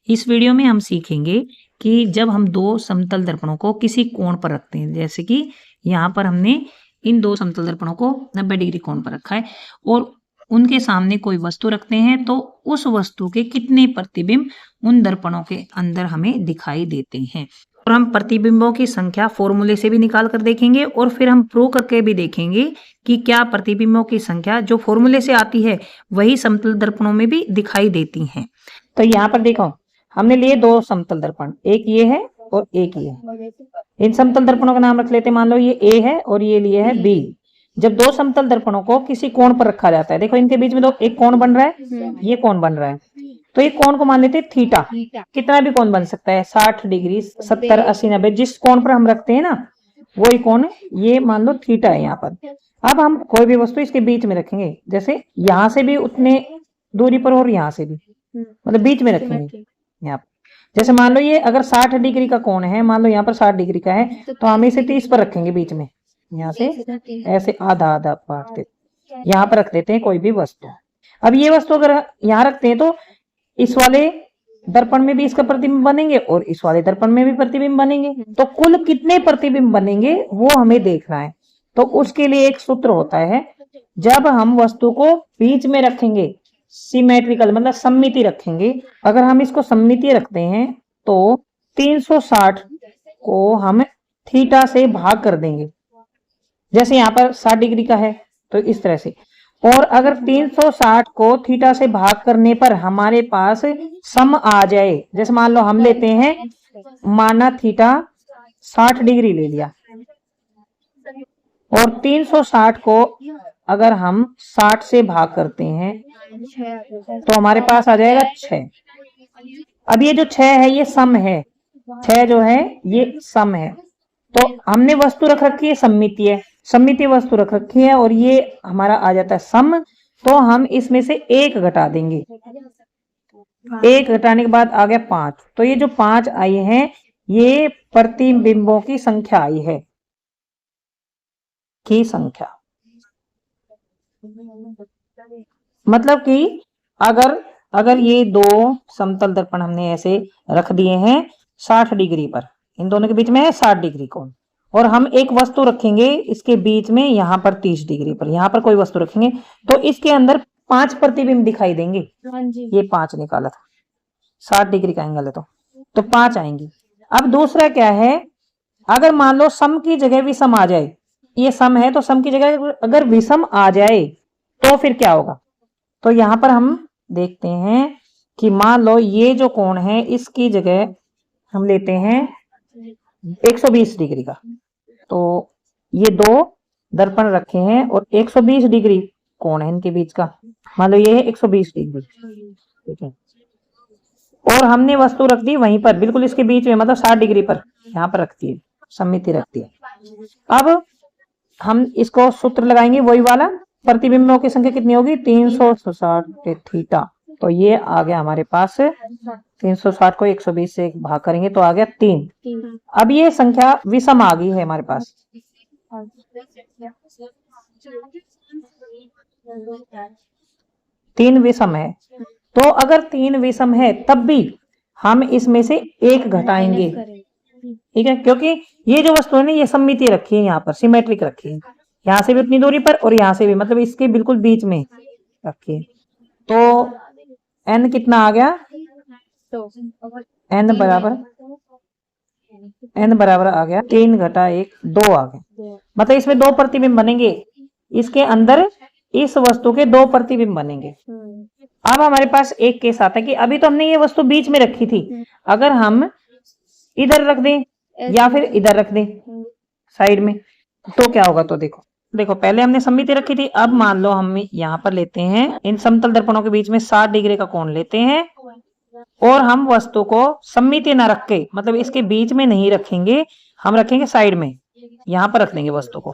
इस वीडियो में हम सीखेंगे कि जब हम दो समतल दर्पणों को किसी कोण पर रखते हैं, जैसे कि यहाँ पर हमने इन दो समतल दर्पणों को 90 डिग्री कोण पर रखा है और उनके सामने कोई वस्तु रखते हैं, तो उस वस्तु के कितने प्रतिबिंब उन दर्पणों के अंदर हमें दिखाई देते हैं। और हम प्रतिबिंबों की संख्या फॉर्मूले से भी निकाल कर देखेंगे और फिर हम प्रूव करके भी देखेंगे कि क्या प्रतिबिंबों की संख्या जो फॉर्मूले से आती है वही समतल दर्पणों में भी दिखाई देती है। तो यहाँ पर देखो, हमने लिए दो समतल दर्पण, एक ये है और एक ये है। इन समतल दर्पणों का नाम रख लेते हैं, मान लो ये ए है और ये लिए है बी। जब दो समतल दर्पणों को किसी कोण पर रखा जाता है, देखो इनके बीच में दो एक कोण बन रहा है, ये कोण बन रहा है, तो ये कोण को मान लेते हैं थीटा। कितना भी कोण बन सकता है, 60 डिग्री, 70, 80, 90, जिस कोण पर हम रखते हैं ना वही कोण, ये मान लो थीटा है यहाँ पर। अब हम कोई भी वस्तु इसके बीच में रखेंगे, जैसे यहाँ से भी उतने दूरी पर और यहाँ से भी, मतलब बीच में रखेंगे यहाँ पर। जैसे मान लो ये अगर 60 डिग्री का कोण है, मान लो यहाँ पर 60 डिग्री का है, तो हम इसे 30 पर रखेंगे बीच में, यहाँ से ऐसे आधा आधा काट देते, यहाँ पर रख देते हैं कोई भी वस्तु। अब ये वस्तु अगर यहाँ रखते हैं तो इस वाले दर्पण में भी इसका प्रतिबिंब बनेंगे और इस वाले दर्पण में भी प्रतिबिंब बनेंगे, तो कुल कितने प्रतिबिंब बनेंगे वो हमें देखना है। तो उसके लिए एक सूत्र होता है, जब हम वस्तु को बीच में रखेंगे, सिमेट्रिकल मतलब सममिति रखेंगे, अगर हम इसको सममिति रखते हैं तो 360 को हम थीटा से भाग कर देंगे। जैसे यहाँ पर 60 डिग्री का है तो इस तरह से, और अगर 360 को थीटा से भाग करने पर हमारे पास सम आ जाए, जैसे मान लो हम लेते हैं माना थीटा 60 डिग्री ले लिया और 360 को अगर हम 60 से भाग करते हैं तो हमारे पास आ जाएगा 6। अब ये जो 6 है ये सम है, 6 जो है ये सम है। तो हमने वस्तु रख रखी है सममितीय, सममितीय वस्तु रख रखी है और ये हमारा आ जाता है सम, तो हम इसमें से 1 घटा देंगे, 1 घटाने के बाद आ गया 5। तो ये जो 5 आई है ये प्रतिबिंबों की संख्या आई है, की संख्या। मतलब कि अगर ये दो समतल दर्पण हमने ऐसे रख दिए हैं 60 डिग्री पर, इन दोनों के बीच में है 60 डिग्री कोण, और हम एक वस्तु रखेंगे इसके बीच में यहाँ पर 30 डिग्री पर, यहाँ पर कोई वस्तु रखेंगे तो इसके अंदर 5 प्रतिबिंब दिखाई देंगे। ये 5 निकाला था, 60 डिग्री का एंगल है तो 5 आएंगी। अब दूसरा क्या है, अगर मान लो सम की जगह विषम आ जाए, ये सम है तो सम की जगह अगर विषम आ जाए तो फिर क्या होगा। तो यहाँ पर हम देखते हैं कि मान लो ये जो कोण है इसकी जगह हम लेते हैं 120 डिग्री का, तो ये दो दर्पण रखे हैं और 120 डिग्री कोण है इनके बीच का, मान लो ये है 120 डिग्री, ठीक है, और हमने वस्तु रख दी वहीं पर बिल्कुल इसके बीच में, मतलब 60 डिग्री पर यहाँ पर रखती है, सममिति रखती है। अब हम इसको सूत्र लगाएंगे वही वाला, प्रतिबिंबों की संख्या कितनी होगी 360 थीटा, तो ये आ गया हमारे पास 360 को 120 से भाग करेंगे तो आ गया 3। अब ये संख्या विषम आ गई है हमारे पास, तीन विषम है, तो अगर 3 विषम है तब भी हम इसमें से 1 घटाएंगे, ठीक है, क्योंकि ये जो वस्तु है ना ये सममितीय रखी है, यहाँ पर सिमेट्रिक रखी है, यहाँ से भी उतनी दूरी पर और यहाँ से भी, मतलब इसके बिल्कुल बीच में रखिए। तो n कितना आ गया, n बराबर आ गया 3 घटा 1 2 आ गया, मतलब इसमें 2 प्रतिबिंब बनेंगे, इसके अंदर इस वस्तु के 2 प्रतिबिंब बनेंगे। अब हमारे पास एक केस आता है कि अभी तो हमने ये वस्तु बीच में रखी थी, अगर हम इधर रख दें या फिर इधर रख दें साइड में तो क्या होगा। तो देखो पहले हमने सममिति रखी थी, अब मान लो हम यहाँ पर लेते हैं इन समतल दर्पणों के बीच में 60 डिग्री का कोण लेते हैं और हम वस्तु को सममिति ना रख के, मतलब इसके बीच में नहीं रखेंगे, हम रखेंगे साइड में, यहाँ पर रख देंगे वस्तु को,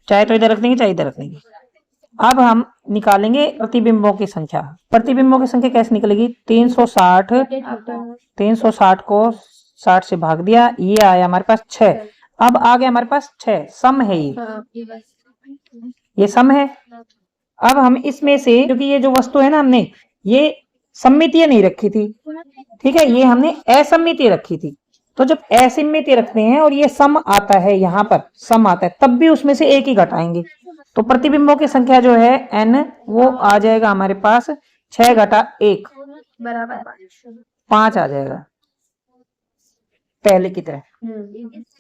चाहे तो इधर रख देंगे चाहे इधर रख देंगे। अब हम निकालेंगे प्रतिबिंबों की संख्या। प्रतिबिंबों की संख्या कैसे निकलेगी, 360 को 60 से भाग दिया, ये आया हमारे पास 6। अब आ गया हमारे पास 6, सम है ये सम है। अब हम इसमें से, क्योंकि ये जो वस्तु है ना हमने ये सममितीय नहीं रखी थी, ठीक है, ये हमने असममितीय रखी थी। तो जब असममितीय रखते हैं और ये सम आता है, यहाँ पर सम आता है, तब भी उसमें से एक ही घटाएंगे। तो प्रतिबिंबों की संख्या जो है n, वो आ जाएगा हमारे पास 6 घटा 1 बराबर 5 आ जाएगा पहले की तरह।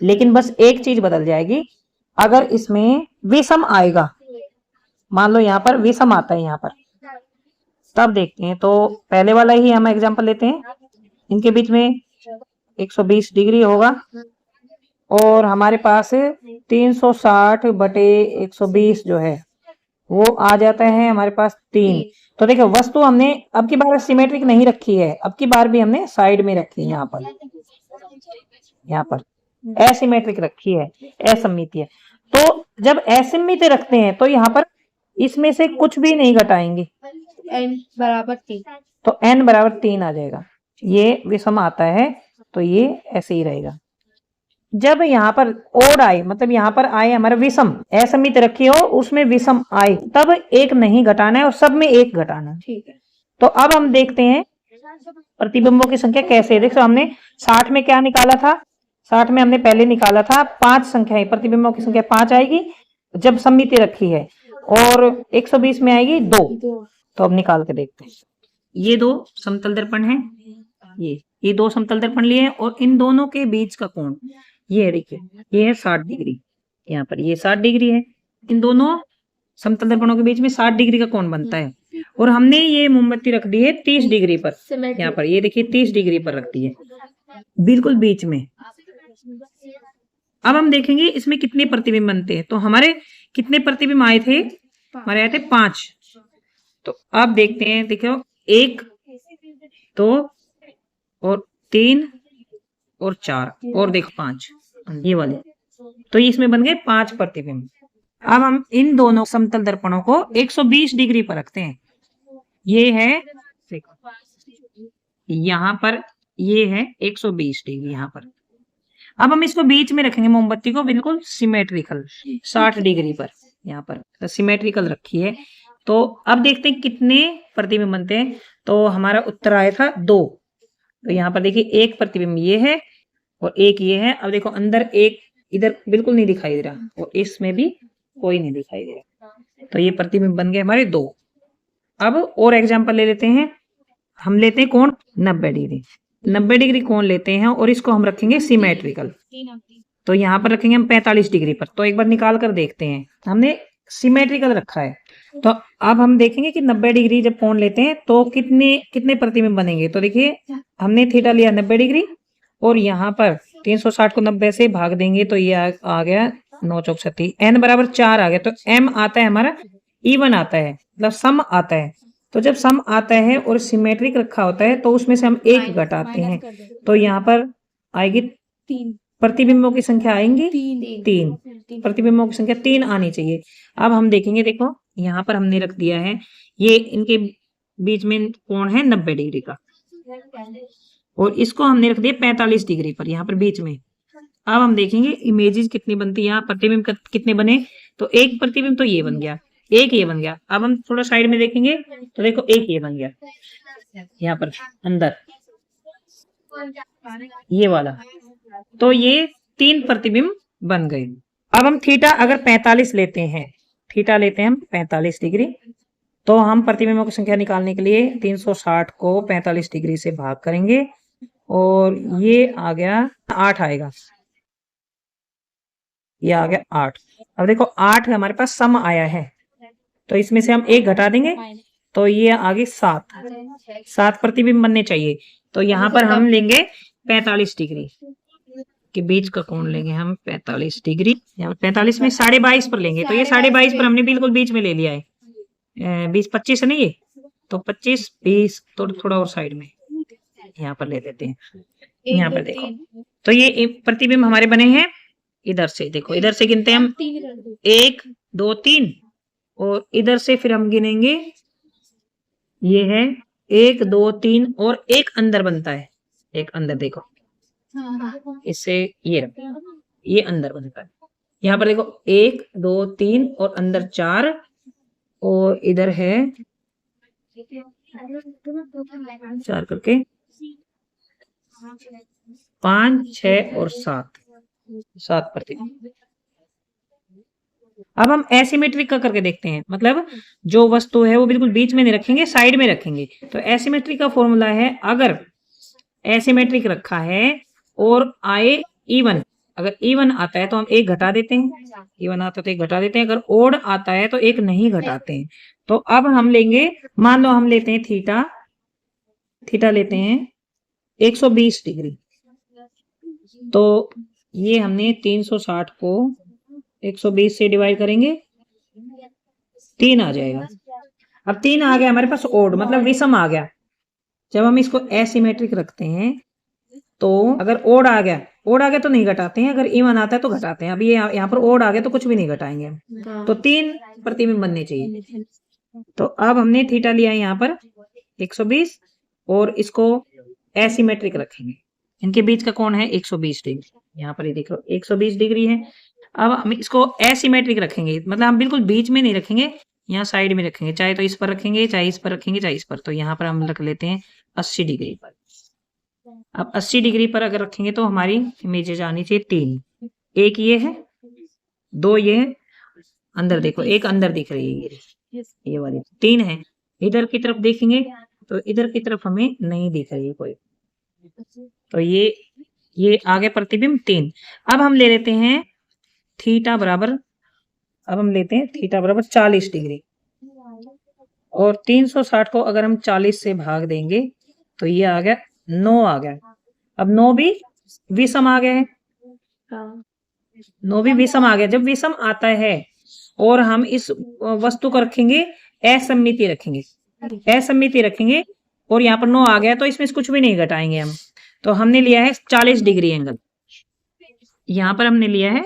लेकिन बस एक चीज बदल जाएगी, अगर इसमें विषम आएगा, मान लो यहाँ पर विषम आता है यहाँ पर, तब देखते हैं। तो पहले वाला ही हम एग्जांपल लेते हैं, इनके बीच में 120 डिग्री होगा और हमारे पास 360 बटे 120 जो है वो आ जाता है हमारे पास 3। तो देखो वस्तु हमने अब की बार सिमेट्रिक नहीं रखी है, अब की बार भी हमने साइड में रखी है, यहाँ पर एसिमेट्रिक रखी है, असममितीय। तो जब असममितीय रखते हैं तो यहाँ पर इसमें से कुछ भी नहीं घटाएंगे, n बराबर 3, तो n बराबर 3 आ जाएगा। ये विषम आता है तो ये ऐसे ही रहेगा। जब यहाँ पर ओड आए, मतलब यहाँ पर आए हमारा विषम, असममित रखी हो उसमें विषम आए, तब एक नहीं घटाना है और सब में एक घटाना है। ठीक है। तो अब हम देखते हैं प्रतिबिंबों की संख्या कैसे है। देखो हमने 60 में क्या निकाला था, 60 में हमने पहले निकाला था 5 संख्याएं, प्रतिबिंबों की संख्या 5 आएगी जब सममिति रखी है, और 120 में आएगी 2। तो अब निकाल के देखते हैं। ये दो समतल दर्पण है, ये दो समतल दर्पण लिए हैं और इन दोनों के बीच का कोण ये देखिए, ये है 60 डिग्री, यहाँ पर ये 60 डिग्री है। इन दोनों समतल दर्पणों के बीच में 60 डिग्री का कोण बनता है और हमने ये मोमबत्ती रख दी है 30 डिग्री पर, यहाँ पर ये देखिए 30 डिग्री पर रख दी है बिल्कुल बीच में। अब हम देखेंगे इसमें कितने प्रतिबिंब बनते हैं। तो हमारे कितने प्रतिबिंब आए थे, हमारे आए थे 5। तो अब देखते हैं, देखो 1 2 और 3 और 4 और देखो 5, ये वाले, तो इसमें बन गए 5 प्रतिबिंब। अब हम इन दोनों समतल दर्पणों को 120 डिग्री पर रखते हैं। ये है देखो यहाँ पर, ये है 120 डिग्री यहाँ पर। अब हम इसको बीच में रखेंगे मोमबत्ती को, बिल्कुल सिमेट्रिकल 60 डिग्री पर, यहाँ पर तो सिमेट्रिकल रखी है। तो अब देखते हैं कितने प्रतिबिंब बनते हैं। तो हमारा उत्तर आया था 2। तो यहाँ पर देखिए एक प्रतिबिंब ये है और एक ये है। अब देखो अंदर एक इधर बिल्कुल नहीं दिखाई दे रहा और इसमें भी कोई नहीं दिखाई दे रहा, तो ये प्रतिबिंब बन गए हमारे 2। अब और एग्जांपल ले लेते हैं, हम लेते हैं कोण 90 डिग्री, 90 डिग्री कोण लेते हैं और इसको हम रखेंगे सिमेट्रिकल। तो यहाँ पर रखेंगे हम 45 डिग्री पर। तो एक बार निकाल कर देखते हैं, हमने सिमेट्रिकल रखा है। तो अब हम देखेंगे कि 90 डिग्री जब कोण लेते हैं तो कितने कितने प्रतिबिंब बनेंगे। तो देखिए हमने थीटा लिया 90 डिग्री और यहाँ पर 360 को 90 से भाग देंगे तो ये आ गया 9 चौक 36, n बराबर 4 आ गया। तो m आता है हमारा इवन आता है, मतलब सम आता है। तो जब सम आता है और सिमेट्रिक रखा होता है तो उसमें से हम एक घटाते हैं, तो यहाँ पर आएगी 3, प्रतिबिंबों की संख्या आएंगी 3, 3 प्रतिबिंबों की संख्या 3 आनी चाहिए। अब हम देखेंगे, देखो यहाँ पर हमने रख दिया है, ये इनके बीच में कोण है 90 डिग्री का और इसको हमने रख दिया 45 डिग्री पर यहाँ पर बीच में। अब हम देखेंगे इमेजेस कितनी बनती है, यहाँ प्रतिबिंब कितने बने। तो एक प्रतिबिंब तो ये बन गया, एक ये बन गया। अब हम थोड़ा साइड में देखेंगे तो देखो एक ये बन गया यहाँ पर अंदर, ये वाला। तो ये 3 प्रतिबिंब बन गए। अब हम थीटा अगर 45 लेते हैं, थीटा लेते हैं हम 45 डिग्री, तो हम प्रतिबिंबों की संख्या निकालने के लिए 360 को 45 डिग्री से भाग करेंगे और ये आ गया 8 आएगा, ये आ गया 8। अब देखो 8 हमारे पास सम आया है तो इसमें से हम एक घटा देंगे तो ये आगे 7 प्रतिबिंब बनने चाहिए। तो यहाँ पर हम लेंगे 45 डिग्री के बीच का कोण लेंगे हम 45 डिग्री, यहाँ 45 में 22.5 पर लेंगे। तो ये 22.5 पर हमने बिल्कुल बीच में ले लिया है, 20-25 है ना ये, तो 25-20 तो थोड़ा और साइड में यहाँ पर ले लेते हैं। यहाँ पर देखो तो ये प्रतिबिंब हमारे बने हैं इधर से, देखो इधर से गिनते हैं हम 1 2 3 और इधर से फिर हम गिनेंगे, ये है 1 2 3 और एक अंदर बनता है, एक अंदर देखो इससे ये रखो, ये अंदर बनता है। यहाँ पर देखो 1 2 3 और अंदर 4 और इधर है 4 करके 5, 6 और 7 प्रतिबिंब। अब हम एसिमेट्रिक का करके देखते हैं, मतलब जो वस्तु है वो बिल्कुल बीच में नहीं रखेंगे, साइड में रखेंगे। तो एसिमेट्रिक का फॉर्मूला है, अगर एसिमेट्रिक रखा है और आए इवन, अगर इवन आता है तो हम एक घटा देते हैं, इवन आता है तो एक घटा देते हैं, अगर ओड आता है तो एक नहीं घटाते हैं। तो अब हम लेंगे, मान लो हम लेते हैं थीटा, थीटा लेते हैं 120 डिग्री। तो ये हमने 360 को 120 से डिवाइड करेंगे, 3 आ जाएगा। अब 3 आ गया हमारे पास ओड, मतलब विषम आ गया। जब हम इसको एसिमेट्रिक रखते हैं तो अगर ओड आ गया तो नहीं घटाते हैं, अगर इवन आता है तो घटाते हैं। अब ये यहाँ पर ओड आ गया तो कुछ भी नहीं घटाएंगे हम। तो 3 प्रतिबिंब बनने चाहिए। तो अब हमने थीटा लिया है यहाँ पर 120 और इसको एसिमेट्रिक रखेंगे। इनके बीच का कोण है 120 डिग्री। यहाँ पर ये देख लो 120 डिग्री है। अब हम इसको एसिमेट्रिक रखेंगे, मतलब हम बिल्कुल बीच में नहीं रखेंगे, यहाँ साइड में रखेंगे। चाहे तो इस पर रखेंगे, चाहे इस पर रखेंगे, चाहे इस पर। तो यहाँ पर हम रख लेते हैं 80 डिग्री पर। अब 80 डिग्री पर अगर रखेंगे तो हमारी इमेजेज आनी चाहिए 3। एक ये है, 2 ये है, अंदर देखो एक अंदर दिख रही है ये वाली, 3 है। इधर की तरफ देखेंगे तो इधर की तरफ हमें नहीं दिख रही है कोई। तो ये आगे प्रतिबिंब 3। अब हम ले लेते हैं थीटा बराबर, अब हम लेते हैं थीटा बराबर 40 डिग्री और 360 को अगर हम 40 से भाग देंगे तो ये आ गया 9 आ गया। अब 9 भी विषम आ गया है, 9 भी विषम आ गया। जब विषम आता है और हम इस वस्तु को रखेंगे असममिति रखेंगे, असममिति रखेंगे और यहाँ पर 9 आ गया तो इसमें से कुछ भी नहीं घटाएंगे हम। तो हमने लिया है 40 डिग्री एंगल, यहाँ पर हमने लिया है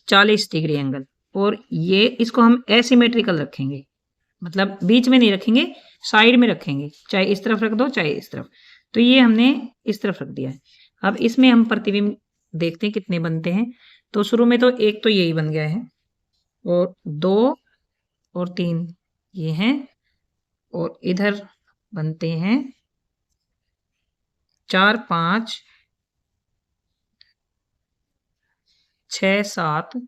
40 डिग्री एंगल और ये इसको हम एसिमेट्रिकल रखेंगे, मतलब बीच में नहीं रखेंगे, साइड में रखेंगे। चाहे इस तरफ रख दो चाहे इस तरफ। तो ये हमने इस तरफ रख दिया है। अब इसमें हम प्रतिबिंब देखते हैं कितने बनते हैं। तो शुरू में तो एक तो यही बन गया है और 2 और 3 ये हैं और इधर बनते हैं 4, 5, 6, 7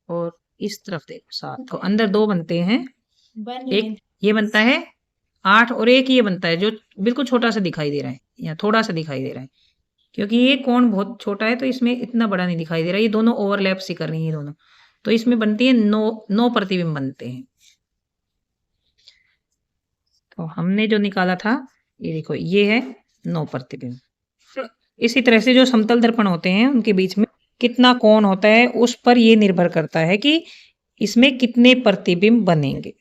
और इस तरफ देखो 7। तो अंदर 2 बनते हैं, एक ये बनता है 8 और एक ये बनता है जो बिल्कुल छोटा सा दिखाई दे रहा है, या थोड़ा सा दिखाई दे रहा है क्योंकि ये कोण बहुत छोटा है तो इसमें इतना बड़ा नहीं दिखाई दे रहा है। ये दोनों ओवरलैप सी कर रही है दोनों। तो इसमें बनती है 9 प्रतिबिंब बनते हैं। तो हमने जो निकाला था ये देखो ये है 9 प्रतिबिंब। इसी तरह से जो समतल दर्पण होते हैं उनके बीच में कितना कोण होता है उस पर ये निर्भर करता है कि इसमें कितने प्रतिबिंब बनेंगे।